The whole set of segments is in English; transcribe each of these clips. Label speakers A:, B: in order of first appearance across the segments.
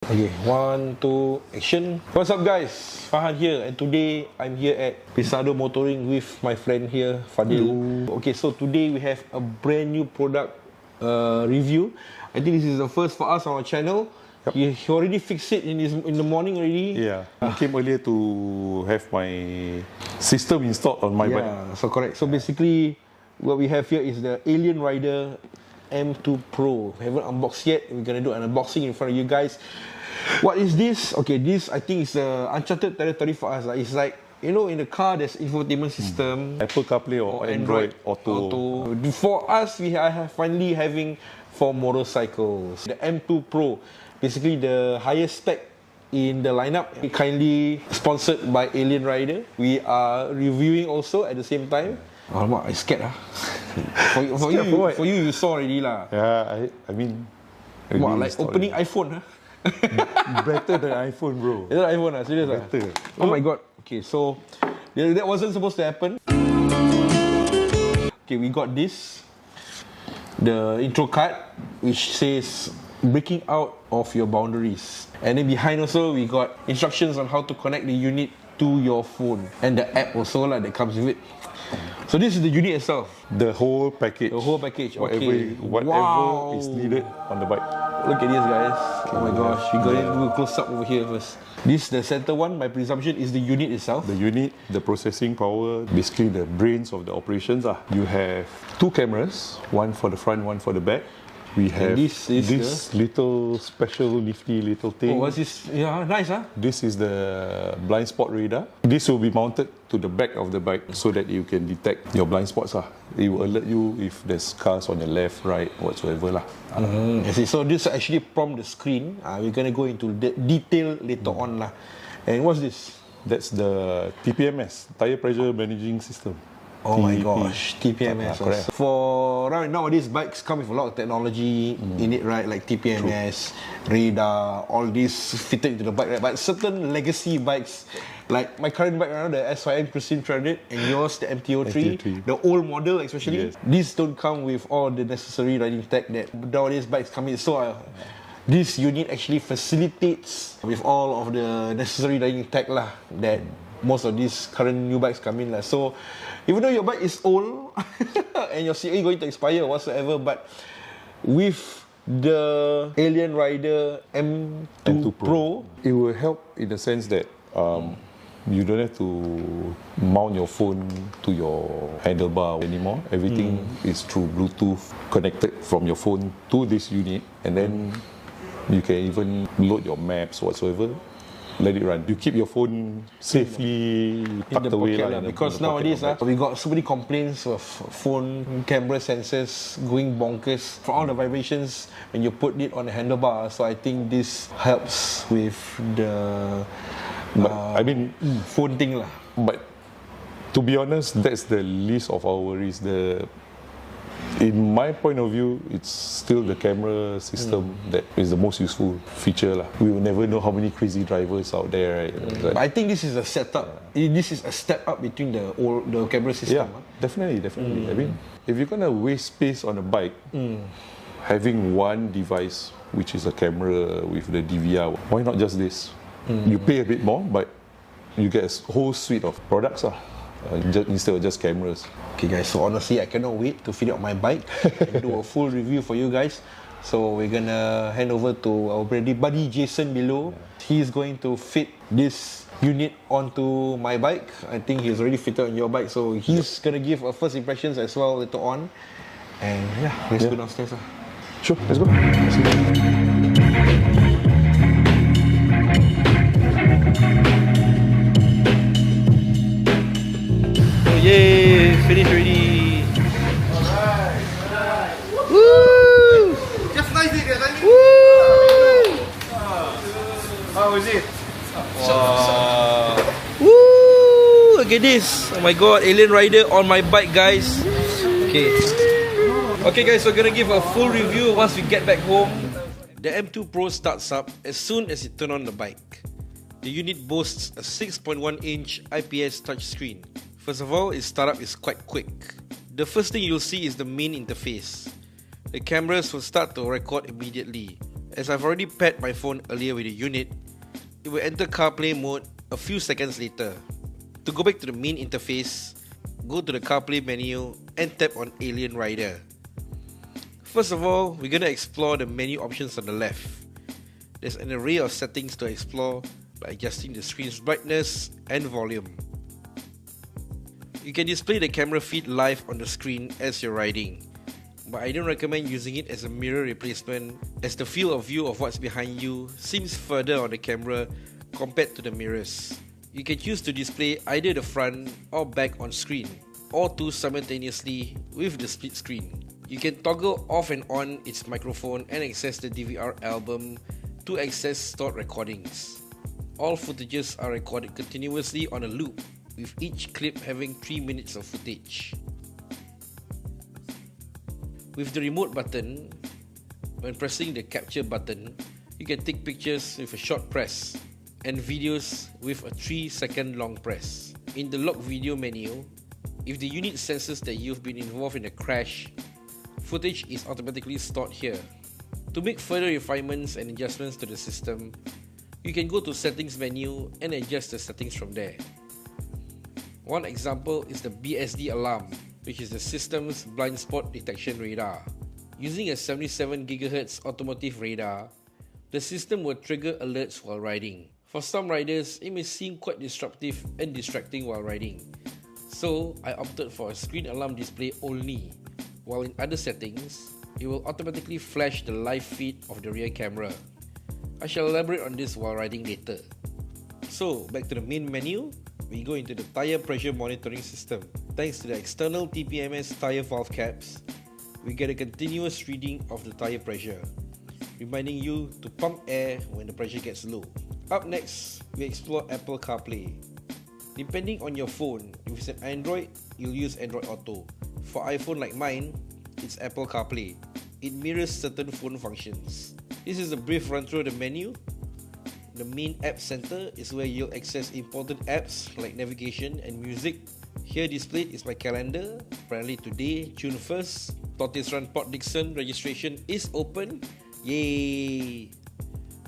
A: Okay, 1, 2, action. What's up guys? Fahan here, and today I'm here at Pesado Motoring with my friend here, Fadil. Okay, so today we have a brand new product review. I think this is the first for us on our channel. Yep. He already fixed it in the morning already.
B: Yeah, I came earlier to have my system installed on my bike.
A: Yeah, so correct. So basically, what we have here is the Alienrider M2 Pro. We haven't unboxed yet. We're gonna do an unboxing in front of you guys. What is this? Okay, this I think is uncharted territory for us. It's like, you know, in the car there's infotainment system,
B: Apple CarPlay or Android Auto.
A: For us, we are finally having for motorcycles. The M2 Pro, basically the highest spec in the lineup, kindly sponsored by Alienrider. We are reviewing also at the same time. Alamak, I scared lah. For you, you saw already lah.
B: Yeah, I mean,
A: what, like opening iPhone, huh?
B: Better than iPhone, bro.
A: Is that iPhone? Serious?
B: Better.
A: Oh my god. Okay, so that wasn't supposed to happen. Okay, we got this, the intro card, which says breaking out of your boundaries. And then behind also we got instructions on how to connect the unit to your phone, and the app also lah that comes with it. So this is the unit itself.
B: The whole package.
A: The whole package.
B: Okay. Whatever is needed on the bike.
A: Look at this, guys. Oh my gosh, we got to do a close up over here first. This, the center one, my presumption is the unit itself.
B: The unit, the processing power, basically the brains of the operations. You have two cameras, one for the front, one for the back. We have this little special nifty little thing.
A: Oh, what's this? Yeah, nice, huh?
B: This is the blind spot radar. This will be mounted to the back of the bike so that you can detect your blind spots. It will alert you if there's cars on the left, right, whatsoever.
A: I see. So this actually prompt the screen. We're going to go into detail later on. And what's this?
B: That's the TPMS, Tire Pressure Managing System.
A: Oh my gosh, TPMS. For nowadays, bikes come with a lot of technology in it, right? Like TPMS, radar, all this fitted into the bike, right? But certain legacy bikes, like my current bike right now, the S5M Pristine 300, and yours, the MT-03, the old model especially, these don't come with all the necessary riding tech that nowadays bikes come in. So this unit actually facilitates with all of the necessary riding tech that most of these current new bikes come in. So even though your bike is old and your CA going to expire whatsoever, but with the Alienrider M2 Pro,
B: it will help in the sense that you don't have to mount your phone to your handlebar anymore. Everything is through Bluetooth connected from your phone to this unit, and then you can even load your maps whatsoever. Let it run. You keep your phone safely tucked away.
A: Because nowadays we got so many complaints of phone camera sensors going bonkers for all the vibrations when you put it on the handlebar. So I think this helps with the phone thing .
B: But to be honest, that's the least of our worries. In my point of view, it's still the camera system that is the most useful feature. We will never know how many crazy drivers out there, right?
A: But I think this is a setup. This is a step up between the camera system.
B: Yeah, definitely. I mean, if you're gonna waste space on a bike, having one device, which is a camera with the DVR, why not just this? You pay a bit more, but you get a whole suite of products instead of just cameras.
A: Okay guys, so honestly I cannot wait to fit it on my bike and do a full review for you guys. So we're gonna hand over to our buddy Jason below. He's going to fit this unit onto my bike. I think he's already fitted on your bike, so he's gonna give a first impressions as well later on. And let's go downstairs.
B: Sure, let's go.
A: Yay! Finished already. Alright. Woo!
C: Just nice it,
A: Woo!
C: How is it?
A: Wow. Woo! Look at this. Oh my god, Alienrider on my bike, guys. Okay guys, so we're gonna give a full review once we get back home. The M2 Pro starts up as soon as you turn on the bike. The unit boasts a 6.1-inch IPS touchscreen. First of all, its startup is quite quick. The first thing you'll see is the main interface. The cameras will start to record immediately. As I've already paired my phone earlier with the unit, it will enter CarPlay mode a few seconds later. To go back to the main interface, go to the CarPlay menu and tap on Alien Rider. First of all, we're going to explore the menu options on the left. There's an array of settings to explore by adjusting the screen's brightness and volume. You can display the camera feed live on the screen as you're riding, but I don't recommend using it as a mirror replacement, as the field of view of what's behind you seems further on the camera compared to the mirrors. You can choose to display either the front or back on screen, or two simultaneously with the split screen. You can toggle off and on its microphone and access the DVR album to access stored recordings. All footages are recorded continuously on a loop, with each clip having 3 minutes of footage. With the remote button, when pressing the capture button, you can take pictures with a short press and videos with a 3-second long press. In the lock video menu, if the unit senses that you've been involved in a crash, footage is automatically stored here. To make further refinements and adjustments to the system, you can go to Settings menu and adjust the settings from there. One example is the BSD alarm, which is the system's blind spot detection radar. Using a 77 GHz automotive radar, the system will trigger alerts while riding. For some riders, it may seem quite disruptive and distracting while riding, so I opted for a screen alarm display only, while in other settings, it will automatically flash the live feed of the rear camera. I shall elaborate on this while riding later. So, back to the main menu, we go into the tire pressure monitoring system. Thanks to the external TPMS tire valve caps, we get a continuous reading of the tire pressure, reminding you to pump air when the pressure gets low. Up next, we explore Apple CarPlay. Depending on your phone, if it's an Android, you'll use Android Auto. For iPhone like mine, it's Apple CarPlay. It mirrors certain phone functions. This is a brief run through the menu. The main app center is where you'll access important apps like navigation and music. Here displayed is my calendar. Apparently today, June 1st, Tortoise Run Port Dickson registration is open. Yay!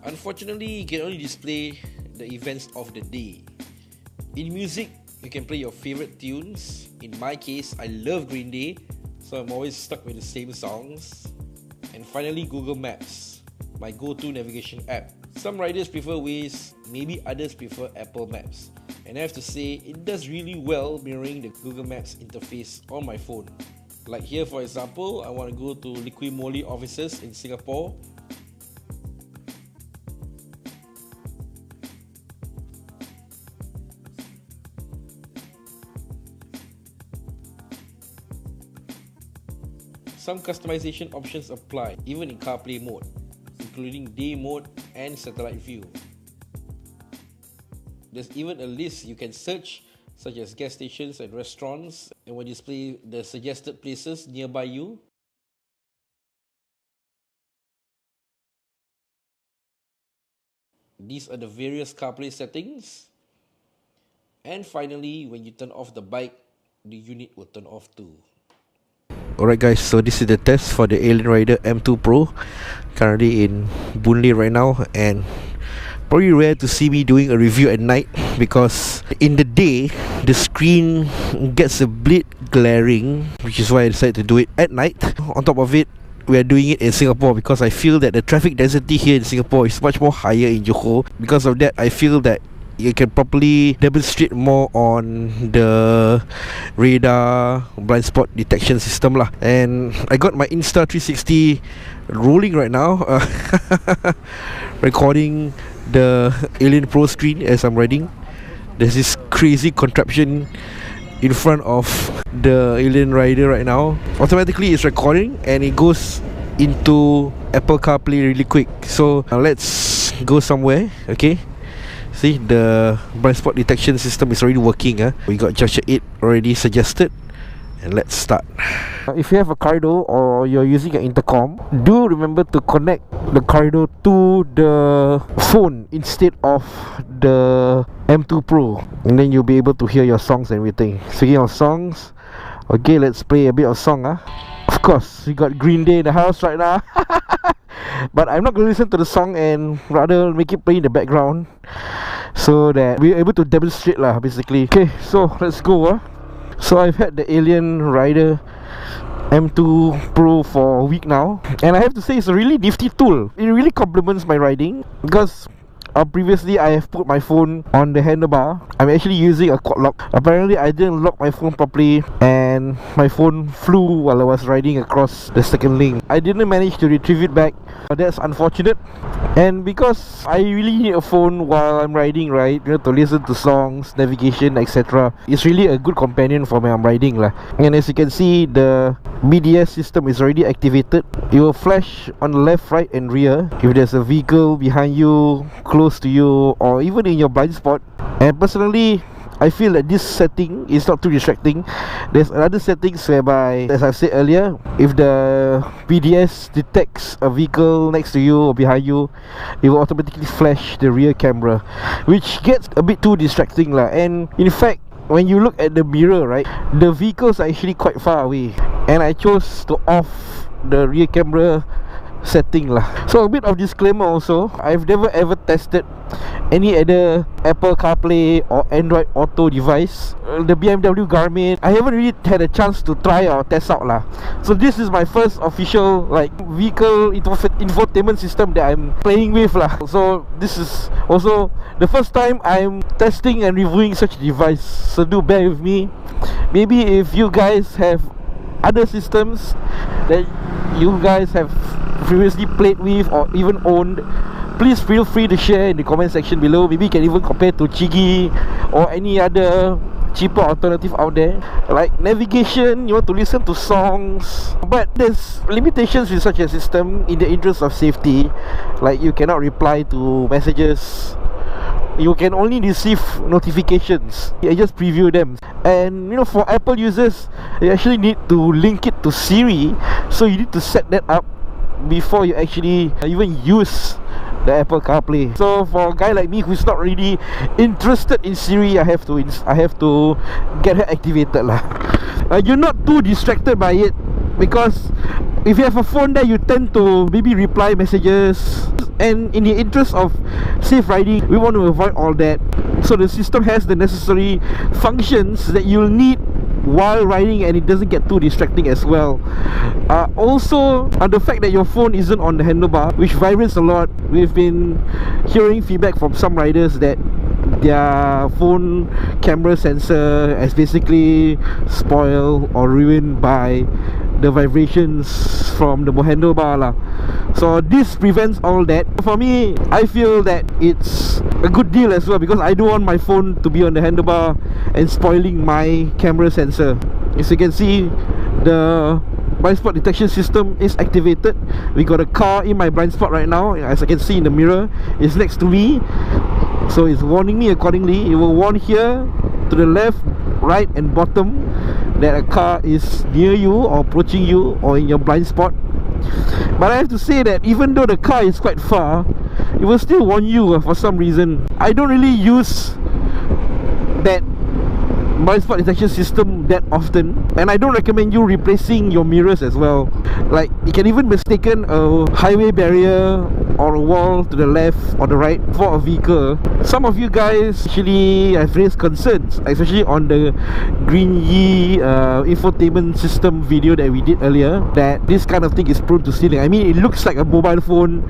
A: Unfortunately, you can only display the events of the day. In music, you can play your favorite tunes. In my case, I love Green Day, so I'm always stuck with the same songs. And finally, Google Maps, my go-to navigation app. Some riders prefer Waze, maybe others prefer Apple Maps. And I have to say, it does really well mirroring the Google Maps interface on my phone. Like here for example, I want to go to Liqui Moly offices in Singapore. Some customization options apply, even in CarPlay mode, including day mode and satellite view. There's even a list you can search, such as gas stations and restaurants, and will display the suggested places nearby you. These are the various CarPlay settings. And finally, when you turn off the bike, the unit will turn off too. Alright guys, so this is the test for the Alienrider M2 Pro. Currently in Boon Lay right now, and probably rare to see me doing a review at night, because in the day the screen gets a bit glaring, which is why I decided to do it at night. On top of it, we are doing it in Singapore because I feel that the traffic density here in Singapore is much more higher in Johor. Because of that, I feel that you can properly demonstrate more on the radar blind spot detection system lah. And I got my Insta360 rolling right now, recording the Alien Pro screen as I'm riding. There's this crazy contraption in front of the Alien Rider right now. Automatically it's recording and it goes into Apple CarPlay really quick. So let's go somewhere, okay? See, the blind spot detection system is already working. We got gesture 8 already suggested. And let's start. If you have a Cardo or you're using an intercom, do remember to connect the Cardo to the phone instead of the M2 Pro, and then you'll be able to hear your songs and everything. Speaking of songs, okay, let's play a bit of song. Of course, we got Green Day in the house right now. But I'm not going to listen to the song and rather make it play in the background so that we're able to demonstrate lah, basically. Okay, so let's go. So I've had the Alienrider M2 Pro for a week now, and I have to say it's a really nifty tool. It really complements my riding because previously I have put my phone on the handlebar. I'm actually using a quad lock. Apparently I didn't lock my phone properly and my phone flew while I was riding across the second lane. I didn't manage to retrieve it back. That's unfortunate. And because I really need a phone while I'm riding, right, you know, to listen to songs, navigation, etc. It's really a good companion for when I'm riding lah. And as you can see, the BDS system is already activated. It will flash on the left, right and rear if there's a vehicle behind you, close to you, or even in your blind spot. And personally, I feel that this setting is not too distracting. There's another settings whereby, as I've said earlier, if the BDS detects a vehicle next to you or behind you, it will automatically flash the rear camera, which gets a bit too distracting lah. And in fact, when you look at the mirror, right, the vehicles are actually quite far away, and I chose to off the rear camera setting lah. So a bit of disclaimer also, I've never ever tested any other Apple CarPlay or Android Auto device. The BMW Garmin, I haven't really had a chance to try or test out lah. So this is my first official like vehicle infotainment system that I'm playing with lah. So this is also the first time I'm testing and reviewing such a device, so do bear with me. Maybe if you guys have other systems that you guys have previously played with or even owned, please feel free to share in the comment section below. Maybe you can even compare to Chigi or any other cheaper alternative out there. Like navigation, you want to listen to songs, but there's limitations with such a system in the interest of safety. Like you cannot reply to messages, you can only receive notifications. I just preview them. And you know, for Apple users, you actually need to link it to Siri, so you need to set that up before you actually even use the Apple CarPlay. So for a guy like me who's not really interested in Siri, I have to get her activated lah. You're not too distracted by it, because if you have a phone there, you tend to maybe reply messages, and in the interest of safe riding, we want to avoid all that. So the system has the necessary functions that you'll need while riding, and it doesn't get too distracting as well. Also, the fact that your phone isn't on the handlebar, which vibrates a lot. We've been hearing feedback from some riders that their phone camera sensor is basically spoiled or ruined by the vibrations from the handlebar lah. So this prevents all that. For me, I feel that it's a good deal as well, because I don't want my phone to be on the handlebar and spoiling my camera sensor. As you can see, the blind spot detection system is activated. We got a car in my blind spot right now. As I can see in the mirror, it's next to me, so it's warning me accordingly. It will warn here to the left, right and bottom that a car is near you or approaching you or in your blind spot. But I have to say that even though the car is quite far, it will still warn you for some reason. I don't really use that blind spot detection system that often, and I don't recommend you replacing your mirrors as well. Like, you can even mistaken a highway barrier or a wall to the left or the right for a vehicle. Some of you guys actually have raised concerns, especially on the Green Yi infotainment system video that we did earlier, that this kind of thing is prone to stealing. I mean, it looks like a mobile phone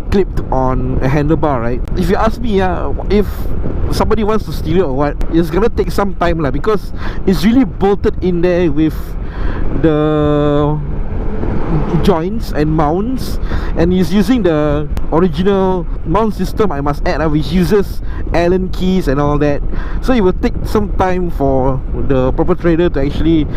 A: clipped on a handlebar, right? If you ask me, if somebody wants to steal it or what, it's gonna take some time lah, because it's really bolted in there with the joints and mounts, and he's using the original mount system, I must add, which uses Allen keys and all that. So it will take some time for the perpetrator to actually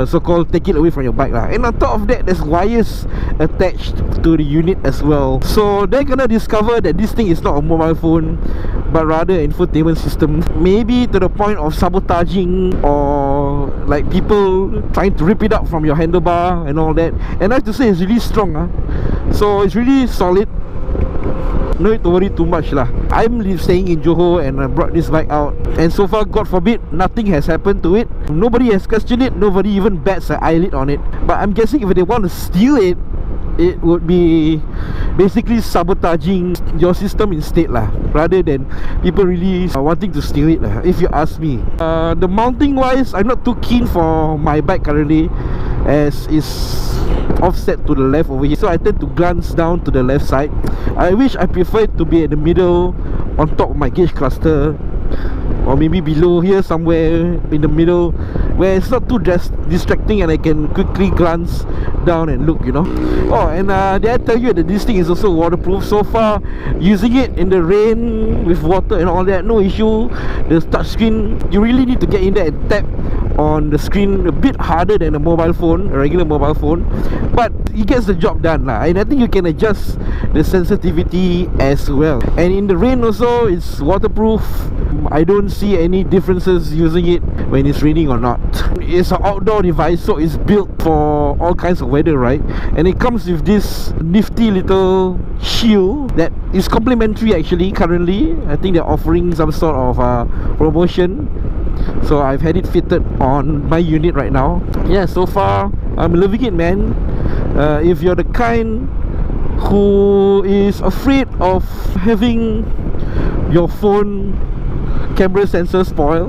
A: so-called take it away from your bike lah. And on top of that, there's wires attached to the unit as well, so they're gonna discover that this thing is not a mobile phone but rather an infotainment system, maybe to the point of sabotaging or like people trying to rip it up from your handlebar and all that. And I have to say, it's really strong, so it's really solid. No need to worry too much lah. I'm staying in Johor and I brought this bike out, and so far, God forbid, nothing has happened to it. Nobody has questioned it, nobody even bats an eyelid on it. But I'm guessing if they want to steal it, it would be basically sabotaging your system instead lah, rather than people really wanting to steal it lah, if you ask me. The mounting wise, I'm not too keen for my bike currently, as it's offset to the left over here, so I tend to glance down to the left side. I wish I prefer it to be at the middle, on top of my gauge cluster, or maybe below here somewhere in the middle, where it's not too distracting and I can quickly glance down and look, you know. Oh, and did I tell you that this thing is also waterproof? So far, using it in the rain with water and all that, no issue. The touchscreen, you really need to get in there and tap on the screen a bit harder than a mobile phone, a regular mobile phone, but it gets the job done lah. And I think you can adjust the sensitivity as well. And in the rain also, it's waterproof. I don't see any differences using it when it's raining or not. It's an outdoor device, so it's built for all kinds of weather, right? And it comes with this nifty little shield that is complimentary actually currently. I think they're offering some sort of promotion, so I've had it fitted on my unit right now. Yeah, so far I'm loving it, man. If you're the kind who is afraid of having your phone camera sensor spoil,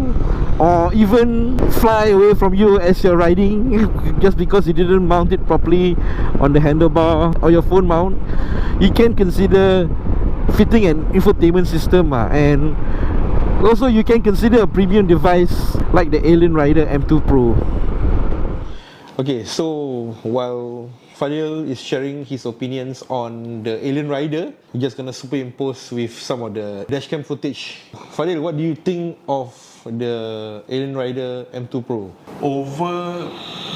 A: or even fly away from you as you're riding just because you didn't mount it properly on the handlebar or your phone mount, you can consider fitting an infotainment system, and also you can consider a premium device like the Alienrider M2 Pro. Okay, so while Fadil is sharing his opinions on the Alienrider, we're just gonna superimpose with some of the dashcam footage. Fadil, what do you think of the Alienrider M2 Pro?
B: Over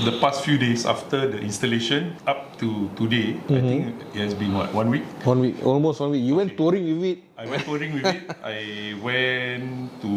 B: the past few days after the installation up to today, I think it has been what, 1 week?
A: 1 week, almost 1 week. You went touring with it?
B: I went touring with it. I went to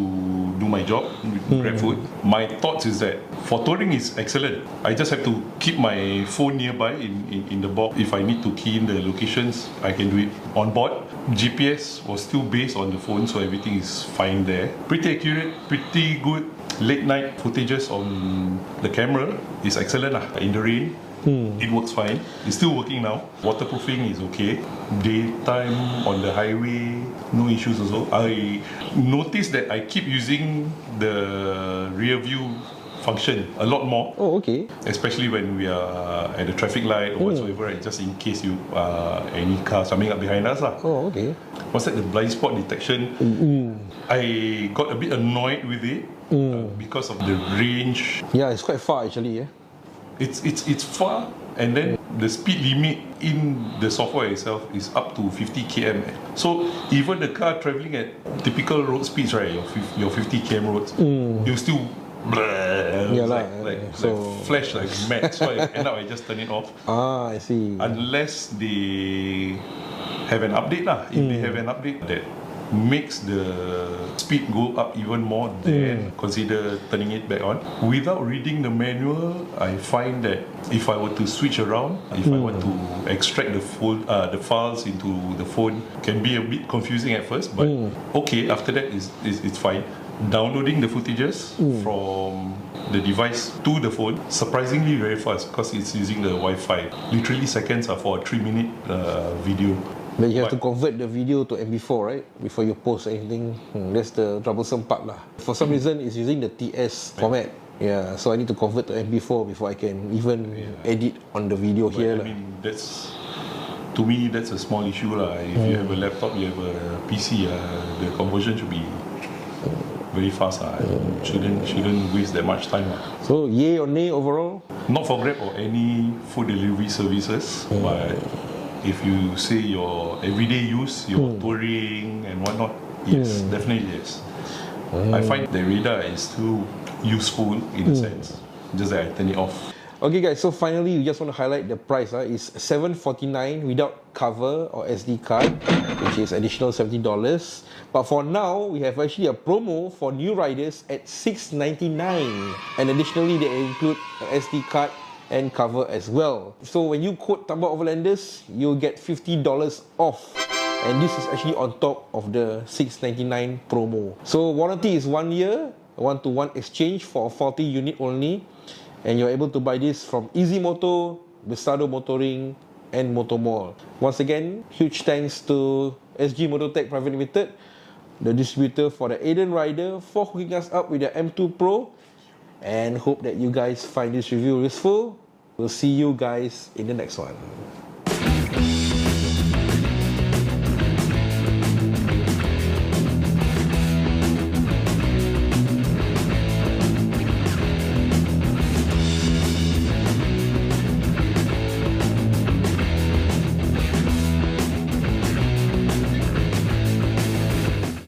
B: do my job with GrabFood. My thoughts is that for touring is excellent. I just have to keep my phone nearby in the box. If I need to key in the locations, I can do it on board. GPS was still based on the phone, so everything is fine there. Pretty accurate, pretty good. Late night footages on the camera is excellent lah. In the rain, it works fine. It's still working now. Waterproofing is okay. Daytime on the highway, no issues also. I noticed that I keep using the rear view function a lot more.
A: Oh, okay.
B: Especially when we are at the traffic light or whatsoever, right? Just in case you any cars coming up behind us lah.
A: Oh, okay.
B: What's that? The blind spot detection. I got a bit annoyed with it because of the range.
A: Yeah, it's quite far actually. Yeah.
B: It's far, and then the speed limit in the software itself is up to 50 km. So even the car traveling at typical road speeds, right, your 50 km roads, you still flash like mad. So I end up I just turn it off.
A: I see.
B: Unless they have an update lah. If they have an update that makes the speed go up even more, then consider turning it back on. Without reading the manual, I find that if I were to switch around, if I want to extract the files into the phone, can be a bit confusing at first, but okay, after that it's fine. Downloading the footages from the device to the phone, surprisingly very fast because it's using the Wi-Fi. Literally seconds are for a 3-minute video.
A: But you have to convert the video to MP4, right? Before you post anything. That's the troublesome part lah. For some reason, it's using the TS format. Yeah, so I need to convert to MP4 before I can even edit on the video here.
B: I mean, to me, that's a small issue lah. If you have a laptop, you have a PC, the conversion should be very fast. Shouldn't waste that much time.
A: So, yay or nay overall?
B: Not for Grab or any food delivery services, but if you say your everyday use, your touring and whatnot, yes, definitely yes. I find the radar is still useful in a sense, just that I turn it off.
A: Okay guys, so finally we just want to highlight the price. It's $749 without cover or SD card, which is additional $70. But for now, we have actually a promo for new riders at $699, and additionally they include an SD card and cover as well. So when you quote Tambah Overlanders, you'll get $50 off, and this is actually on top of the $699 promo. So warranty is 1 year, 1-to-1 exchange for a faulty unit only, and you're able to buy this from Easy Moto, Bestado Motoring, and Motor Mall. Once again, huge thanks to SG Motortech Private Limited, the distributor for the Alienrider, for hooking us up with the M2 Pro, and hope that you guys find this review useful. We'll see you guys in the next one.